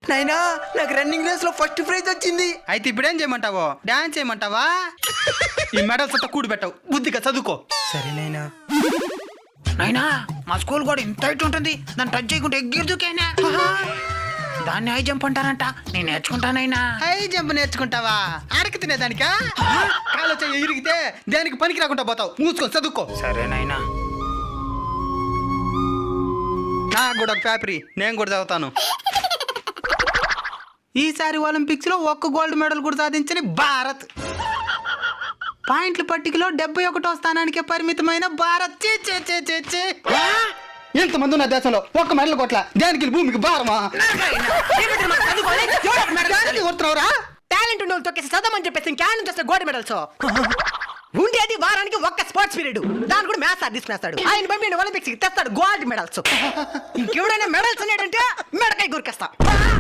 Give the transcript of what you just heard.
నాయనా నాకు running race లో ఫస్ట్ ప్రైజ్ వచ్చింది. అయితే ఇప్పుడేం చేయమంటావో? డాన్స్ చేయమంటావా? ఈ మెడల్స్ అంతా కూడి పెట్టావు, బుద్ధిగా చదువుకో. సరే నాయనా. నాయనా మా స్కూల్ కూడా ఇంత హైట్ ఉంటుంది, దాన్ని టచ్ చేయకుంటే ఎగిరిదుకైనా. దాన్ని హై జంప్ అంటారంట, నేను నేర్చుకుంటానైనా. High jump నేర్చుకుంటావా? అడక తినేదానికా? కాలు చెయ్యి ఇరిగితే దేనికి పనికి రాకుండా పోతావు. మూసుకొని చదువుకో. సరేనైనా. నాకు కూడా ఒక పేపరీ, నేను కూడా చదువుతాను. ఈసారి ఒలింపిక్స్ లో ఒక్క గోల్డ్ మెడల్ కూడా సాధించని భారత్. పాయింట్ల పట్టికలో 71వ స్థానానికి పరిమితమైన భారత్. చీ చీ చీ చీ చీ. ఎంతమంది ఉన్న దేశంలో ఒక్క మెడల్ కొట్ల, దేనికి భూమికి భారమా? టాలెంట్ ఉన్న తొక్కేసి చదవమని చెప్పేసి క్యాన్ నుంచి వస్తే గోల్డ్ మెడల్స్ ఉండేది వారానికి ఒక్క స్పోర్ట్స్ పీరియడ్. దాని కూడా మ్యాథ్స్ సార్ తీసుకునేస్తాడు. ఆయన పంపిణీ ఒలింపిక్స్ కి తెస్తాడు గోల్డ్ మెడల్స్. ఇంకెవడైనా మెడల్స్ ఉన్నాడంటే మెడకాయ గురికేస్తా.